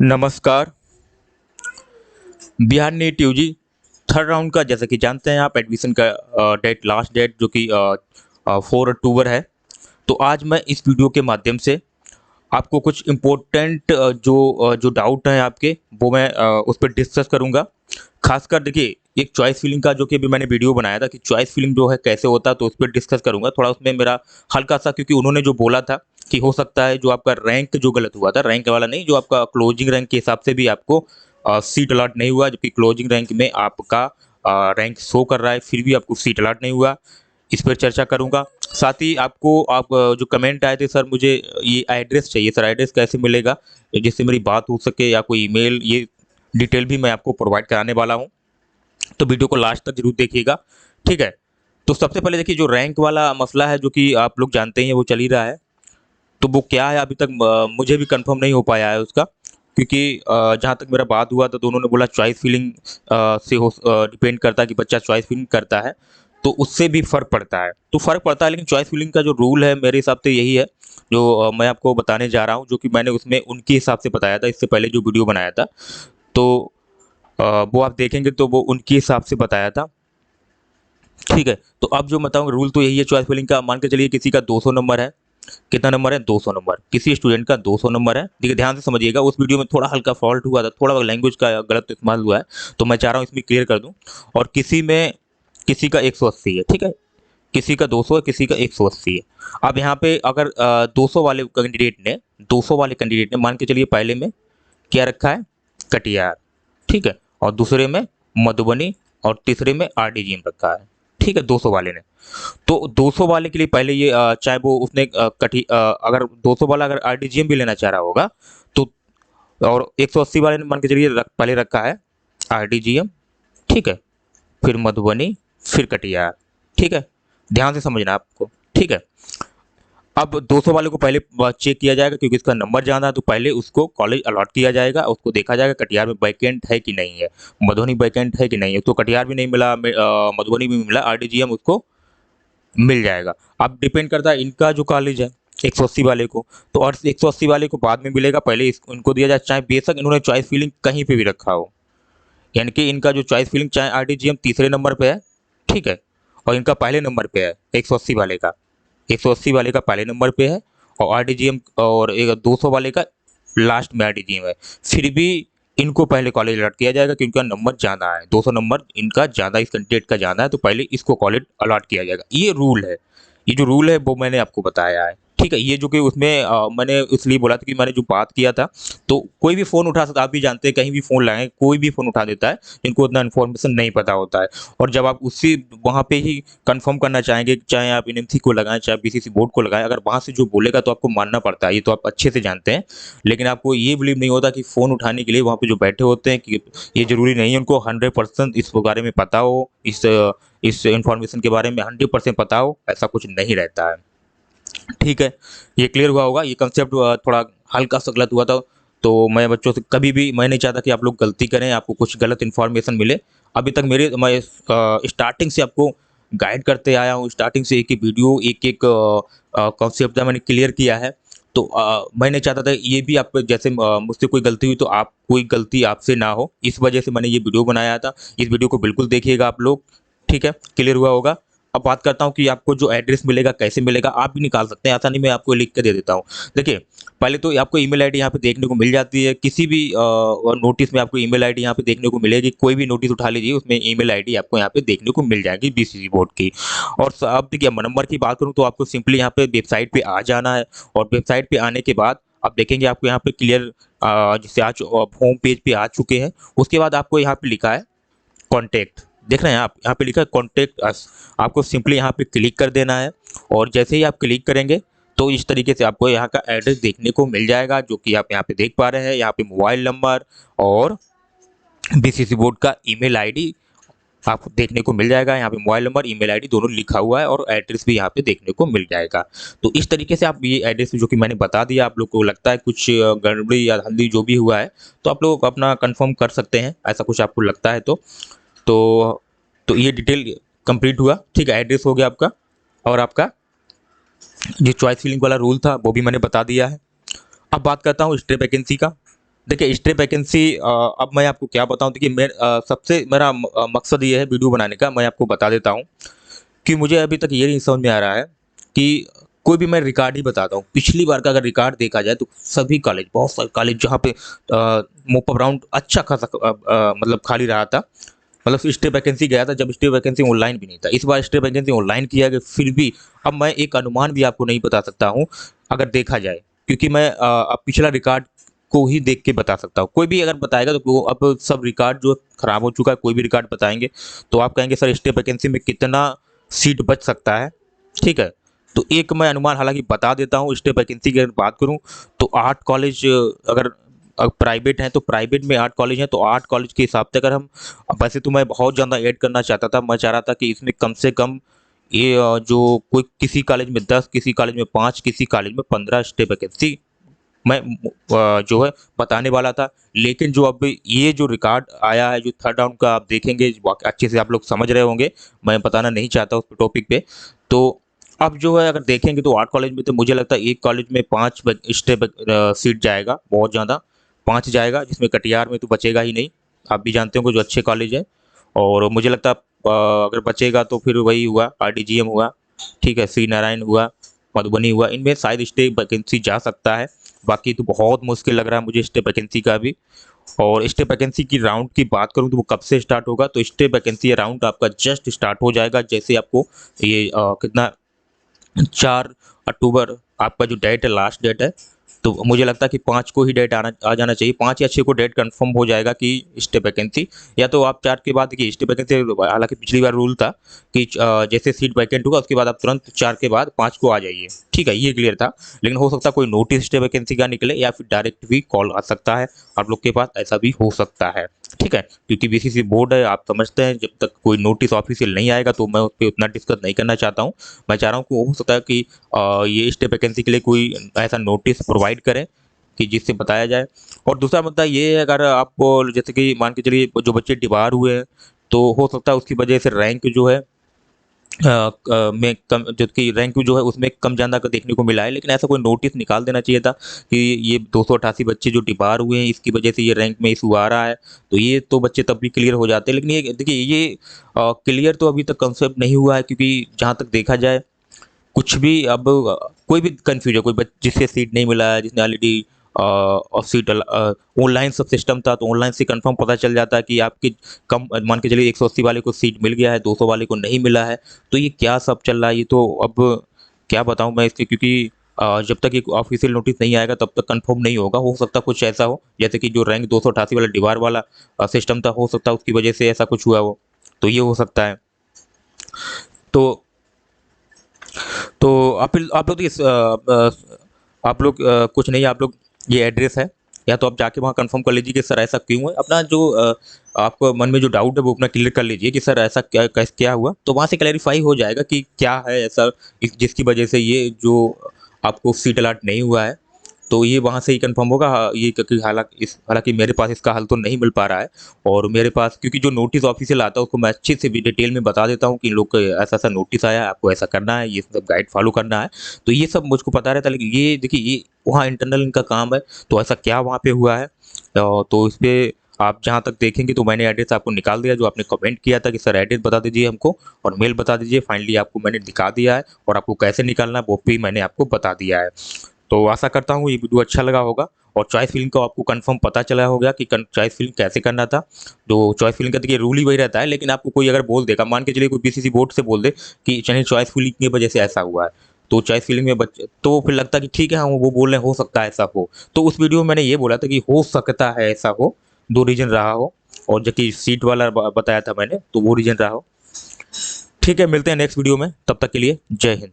नमस्कार। Bihar NEET UG third round का जैसा कि जानते हैं आप एडमिशन का लास्ट डेट जो कि 4 अक्टूबर है। तो आज मैं इस वीडियो के माध्यम से आपको कुछ इम्पोर्टेंट जो डाउट हैं आपके वो मैं उस पर डिस्कस करूंगा। खासकर देखिए एक चॉइस फिलिंग का जो कि अभी मैंने वीडियो बनाया था कि चॉइस फिलिंग जो है कैसे होता है, तो उस पर डिस्कस करूंगा थोड़ा उसमें मेरा हल्का सा, क्योंकि उन्होंने जो बोला था कि हो सकता है जो आपका रैंक जो गलत हुआ था, रैंक वाला नहीं, जो आपका क्लोजिंग रैंक के हिसाब से भी आपको सीट अलॉट नहीं हुआ, जबकि क्लोजिंग रैंक में आपका रैंक शो कर रहा है फिर भी आपको सीट अलॉट नहीं हुआ। इस पर चर्चा करूंगा। साथ ही आपको जो कमेंट आए थे सर मुझे ये एड्रेस चाहिए, सर एड्रेस कैसे मिलेगा जिससे मेरी बात हो सके, या कोई ईमेल, ये डिटेल भी मैं आपको प्रोवाइड कराने वाला हूँ। तो वीडियो को लास्ट तक जरूर देखिएगा, ठीक है। तो सबसे पहले देखिए जो रैंक वाला मसला है जो कि आप लोग जानते हैं वो चल ही रहा है, तो वो क्या है अभी तक मुझे भी कंफर्म नहीं हो पाया है उसका, क्योंकि जहाँ तक मेरा बात हुआ तो दोनों ने बोला चॉइस फिलिंग से हो डिपेंड करता है कि बच्चा चॉइस फिलिंग करता है तो उससे भी फ़र्क पड़ता है, तो फ़र्क पड़ता है। लेकिन चॉइस फिलिंग का जो रूल है मेरे हिसाब से यही है जो मैं आपको बताने जा रहा हूँ, जो कि मैंने उसमें उनके हिसाब से बताया था इससे पहले जो वीडियो बनाया था। तो वो आप देखेंगे तो वो उनके हिसाब से बताया था, ठीक है। तो अब जो बताऊँ रूल तो यही है चॉइस फिलिंग का। मान के चलिए किसी का 200 नंबर है, कितना नंबर है 200 नंबर, किसी स्टूडेंट का 200 नंबर है। देखिए ध्यान से समझिएगा, उस वीडियो में थोड़ा हल्का फॉल्ट हुआ था, थोड़ा लैंग्वेज का गलत इस्तेमाल हुआ है, तो मैं चाह रहा हूँ इसमें क्लियर कर दूं। और किसी का 180 है, ठीक है, किसी का 200 है, किसी का 180 है। अब यहाँ पे अगर 200 वाले कैंडिडेट ने मान के चलिए पहले में क्या रखा है, कटिहार, ठीक है, और दूसरे में मधुबनी, और तीसरे में आरडीजीएम रखा है, ठीक है, 200 वाले ने। तो 200 वाले के लिए पहले ये चाहे वो उसने अगर 200 वाला अगर आरडीजीएम भी लेना चाह रहा होगा तो, और 180 वाले ने मान के चलिए पहले रखा है आरडीजीएम, ठीक है, फिर मधुबनी, फिर कटिहार, ठीक है, ध्यान से समझना आपको, ठीक है। अब 200 वाले को पहले चेक किया जाएगा क्योंकि इसका नंबर ज़्यादा है, तो पहले उसको कॉलेज अलॉट किया जाएगा, उसको देखा जाएगा कटिहार में वैकेंट है कि नहीं है, मधुबनी वैकेंट है कि नहीं है। तो कटिहार भी नहीं मिला, मधुबनी भी मिला, आरडीजीएम उसको मिल जाएगा। अब डिपेंड करता है इनका जो कॉलेज है 180 वाले को, तो और 180 वाले को बाद में मिलेगा, पहले इनको दिया जाए, चाहे बेशक इन्होंने चॉइस फिलिंग कहीं पे भी रखा हो। यानी कि इनका जो चॉइस फिलिंग चाहे आरडीजीएम तीसरे नंबर पे है, ठीक है, और इनका पहले नंबर पे है 180 वाले का, 180 वाले का पहले नंबर पे है, और आरडीजीएम और एक 200 वाले का लास्ट में आरडीजीएम है, फिर भी इनको पहले कॉलेज अलॉट किया जाएगा क्योंकि इनका नंबर ज़्यादा है, 200 नंबर इनका ज़्यादा, इस कैंडिडेट का ज़्यादा है, तो पहले इसको कॉलेज अलॉट किया जाएगा। ये रूल है, ये जो रूल है वो मैंने आपको बताया है, ठीक है। ये जो कि उसमें मैंने इसलिए बोला था कि मैंने जो बात किया था, तो कोई भी फ़ोन उठा सकता, आप भी जानते हैं कहीं भी फ़ोन लगाएं कोई भी फ़ोन उठा देता है, इनको उतना इन्फॉर्मेशन नहीं पता होता है। और जब आप उसी वहाँ पे ही कंफर्म करना चाहेंगे, चाहे आप एनएमसी को लगाएं चाहे बीसीसी बोर्ड को लगाएं, अगर वहाँ से जो बोलेगा तो आपको मानना पड़ता है, ये तो आप अच्छे से जानते हैं। लेकिन आपको ये बिलीव नहीं होता कि फ़ोन उठाने के लिए वहाँ पे जो बैठे होते हैं कि ये ज़रूरी नहीं है उनको 100% इस बारे में पता हो, इस इन्फॉर्मेशन के बारे में 100% पता हो, ऐसा कुछ नहीं रहता है, ठीक है। ये क्लियर हुआ होगा, ये कंसेप्ट थोड़ा हल्का सा गलत हुआ था, तो मैं बच्चों से कभी भी मैं नहीं चाहता कि आप लोग गलती करें, आपको कुछ गलत इन्फॉर्मेशन मिले। अभी तक मैं स्टार्टिंग से आपको गाइड करते आया हूँ, स्टार्टिंग से एक एक वीडियो एक एक कॉन्सेप्ट मैंने क्लियर किया है। तो मैं नहीं चाहता था ये भी आप जैसे मुझसे कोई गलती हुई तो आप कोई गलती आपसे ना हो, इस वजह से मैंने ये वीडियो बनाया था। इस वीडियो को बिल्कुल देखिएगा आप लोग, ठीक है, क्लियर हुआ होगा। अब बात करता हूँ कि आपको जो एड्रेस मिलेगा कैसे मिलेगा, आप भी निकाल सकते हैं आसानी में, आपको लिख के दे देता हूँ। देखिए पहले तो आपको ईमेल आईडी यहाँ पे देखने को मिल जाती है, किसी भी नोटिस में आपको ईमेल आईडी यहाँ पे देखने को मिलेगी, कोई भी नोटिस उठा लीजिए उसमें ईमेल आईडी आपको यहाँ पे देखने को मिल जाएगी बीसीसी बोर्ड की। और अब देखिए नंबर की बात करूँ तो आपको सिंपली यहाँ पे वेबसाइट पे आ जाना है, और वेबसाइट पे आने के बाद आप देखेंगे आपको यहाँ पे क्लियर जैसे आज होम पेज पे आ चुके हैं। उसके बाद आपको यहाँ पे लिखा है कॉन्टैक्ट, देख रहे हैं आप, यहाँ पे लिखा है कॉन्टैक्ट अस, आपको सिंपली यहाँ पे क्लिक कर देना है। और जैसे ही आप क्लिक करेंगे तो इस तरीके से आपको यहाँ का एड्रेस देखने को मिल जाएगा, जो कि आप यहाँ पे देख पा रहे हैं। यहाँ पे मोबाइल नंबर और बीसीसी बोर्ड का ईमेल आईडी आपको देखने को मिल जाएगा। यहाँ पे मोबाइल नंबर ईमेल आईडी दोनों लिखा हुआ है, और एड्रेस भी यहाँ पे देखने को मिल जाएगा। तो इस तरीके से आप ये एड्रेस जो कि मैंने बता दिया, आप लोग को लगता है कुछ गड़बड़ी या धांधली जो भी हुआ है तो आप लोग अपना कंफर्म कर सकते हैं, ऐसा कुछ आपको लगता है तो तो ये डिटेल कंप्लीट हुआ, ठीक है, एड्रेस हो गया आपका, और आपका जो चॉइस फिलिंग वाला रूल था वो भी मैंने बता दिया है। अब बात करता हूँ स्ट्रे वैकेंसी का। देखिए स्टे वैकेंसी, अब मैं आपको क्या बताऊँ, देखिए सबसे मेरा मकसद ये है वीडियो बनाने का, मैं आपको बता देता हूँ कि मुझे अभी तक ये नहीं समझ में आ रहा है कि कोई भी मैं रिकॉर्ड ही बताता हूँ। पिछली बार का अगर रिकॉर्ड देखा जाए तो सभी कॉलेज, बहुत सारे कॉलेज जहाँ पे मोप राउंड अच्छा खासा मतलब खाली रहा था, मतलब स्टे वैकेंसी गया था जब स्टे वैकेंसी ऑनलाइन भी नहीं था। इस बार स्टे वैकेंसी ऑनलाइन किया गया, फिर भी अब मैं एक अनुमान भी आपको नहीं बता सकता हूँ अगर देखा जाए, क्योंकि मैं अब पिछला रिकॉर्ड को ही देख के बता सकता हूँ। कोई भी अगर बताएगा तो वो अब सब रिकॉर्ड जो खराब हो चुका है, कोई भी रिकॉर्ड बताएंगे तो आप कहेंगे सर स्टे वैकेंसी में कितना सीट बच सकता है, ठीक है। तो एक मैं अनुमान हालांकि बता देता हूँ, स्टे वैकेंसी की अगर बात करूँ तो 8 कॉलेज अगर प्राइवेट हैं तो प्राइवेट में 8 कॉलेज हैं, तो 8 कॉलेज के हिसाब से अगर हम, वैसे तो मैं बहुत ज़्यादा ऐड करना चाहता था, मैं चाह रहा था कि इसमें कम से कम ये जो कोई किसी कॉलेज में 10, किसी कॉलेज में 5, किसी कॉलेज में 15 स्टे वैकेंसी मैं जो है बताने वाला था। लेकिन जो अब ये जो रिकॉर्ड आया है, जो थर्ड राउंड का आप देखेंगे अच्छे से आप लोग समझ रहे होंगे, मैं बताना नहीं चाहता उस टॉपिक पे। तो अब जो है अगर देखेंगे तो 8 कॉलेज में तो मुझे लगता है एक कॉलेज में 5 स्टे सीट जाएगा, बहुत ज़्यादा 5 जाएगा, जिसमें कटिहार में तो बचेगा ही नहीं। आप भी जानते होंगे जो अच्छे कॉलेज है। और मुझे लगता है अगर बचेगा तो फिर वही हुआ आरडीजीएम हुआ, ठीक है, श्री नारायण हुआ, मधुबनी हुआ, इनमें शायद स्टे वैकेंसी जा सकता है। बाकी तो बहुत मुश्किल लग रहा है मुझे स्टे वैकेंसी का भी। और स्टे वैकेंसी की राउंड की बात करूं तो वो कब से स्टार्ट होगा, तो स्टे वैकेंसी राउंड आपका जस्ट स्टार्ट हो जाएगा जैसे आपको ये कितना 4 अक्टूबर आपका जो डेट है, लास्ट डेट है। तो मुझे लगता है कि 5 को ही डेट आ जाना चाहिए, 5 या 6 को डेट कंफर्म हो जाएगा कि स्टे वैकेंसी, या तो आप 4 के बाद देखिए स्टे वैकेंसी, हालांकि पिछली बार रूल था कि जैसे सीट वैकेंट होगा उसके बाद आप तुरंत 4 के बाद 5 को आ जाइए, ठीक है, ये क्लियर था। लेकिन हो सकता है कोई नोटिस स्टे वैकेंसी का निकले या फिर डायरेक्ट भी कॉल आ सकता है आप लोग के पास, ऐसा भी हो सकता है, ठीक है। क्योंकि बीसीसी बोर्ड है, आप समझते हैं, जब तक कोई नोटिस ऑफिशियल नहीं आएगा तो मैं उस पर उतना डिस्कस नहीं करना चाहता हूँ। मैं चाह रहा हूँ कि हो सकता है कि ये स्टे वैकेंसी के लिए कोई ऐसा नोटिस प्रोवाइड करें कि जिससे बताया जाए। और दूसरा मुद्दा ये है, अगर आपको जैसे कि मान के चलिए जो बच्चे डिबार हुए हैं तो हो सकता है उसकी वजह से रैंक जो है में कम, जो कि रैंक जो है उसमें कम ज़्यादा का देखने को मिला है। लेकिन ऐसा कोई नोटिस निकाल देना चाहिए था कि ये 288 बच्चे जो डिबार हुए हैं इसकी वजह से ये रैंक में इशू आ रहा है, तो ये तो बच्चे तब भी क्लियर हो जाते हैं। लेकिन ये देखिए ये क्लियर तो अभी तक कंसेप्ट नहीं हुआ है, क्योंकि जहाँ तक देखा जाए कुछ भी अब कोई भी कंफ्यूज है, जिसे सीट नहीं मिला है, जिसने ऑलरेडी और सीट ऑनलाइन सब सिस्टम था तो ऑनलाइन से कंफर्म पता चल जाता है कि आपकी कम, मान के चलिए 180 वाले को सीट मिल गया है, 200 वाले को नहीं मिला है। तो ये क्या सब चल रहा है, ये तो अब क्या बताऊं मैं इसके, क्योंकि जब तक एक ऑफिशियल नोटिस नहीं आएगा तब तक कंफर्म नहीं होगा। हो सकता कुछ ऐसा हो जैसे कि जो रैंक 288 वाला दीवार वाला सिस्टम था, हो सकता है उसकी वजह से ऐसा कुछ हुआ हो, तो ये हो सकता है। तो आप लोग तो आप लोग कुछ नहीं, आप लोग ये एड्रेस है, या तो आप जाके वहाँ कंफर्म कर लीजिए कि सर ऐसा क्यों है, अपना जो आपको मन में जो डाउट है वो अपना क्लियर कर लीजिए कि सर ऐसा क्या हुआ, तो वहाँ से क्लैरिफाई हो जाएगा कि क्या है ऐसा जिसकी वजह से ये जो आपको सीट अलॉट नहीं हुआ है। तो ये वहाँ से ही कंफर्म होगा। हाँ, ये क्योंकि हालांकि मेरे पास इसका हल तो नहीं मिल पा रहा है, और मेरे पास क्योंकि जो नोटिस ऑफिशियल आता है उसको मैं अच्छे से भी डिटेल में बता देता हूँ कि इन लोग को ऐसा ऐसा नोटिस आया है, आपको ऐसा करना है, ये सब गाइड फॉलो करना है। तो ये सब मुझको पता रहता है, लेकिन ये देखिए ये वहाँ इंटरनल इनका काम है, तो ऐसा क्या वहाँ पे हुआ है। तो इस पर आप जहाँ तक देखेंगे तो मैंने एड्रेस आपको निकाल दिया, जो आपने कमेंट किया था कि सर एड्रेस बता दीजिए हमको और मेल बता दीजिए, फाइनली आपको मैंने दिखा दिया है, और आपको कैसे निकालना है वो भी मैंने आपको बता दिया है। तो आशा करता हूँ ये वीडियो अच्छा लगा होगा, और चॉइस फिलिंग का आपको कंफर्म पता चला होगा कि चॉइस फिलिंग कैसे करना था। तो चॉइस फिलिंग का देखिए रूल ही वही रहता है, लेकिन आपको कोई अगर बोल देगा, मान के चलिए कोई बीसीसी बोर्ड से बोल दे कि चलिए चॉइस फिलिंग की वजह से ऐसा हुआ है, तो चॉइस फिलिंग में तो फिर लगता है कि ठीक है, हाँ वो बोल रहे हैं हो सकता है ऐसा हो। तो उस वीडियो में मैंने ये बोला था कि हो सकता है ऐसा हो, 2 रीजन रहा हो, और जो कि सीट वाला बताया था मैंने तो वो रीजन रहा हो। ठीक है, मिलते हैं नेक्स्ट वीडियो में, तब तक के लिए जय हिंद।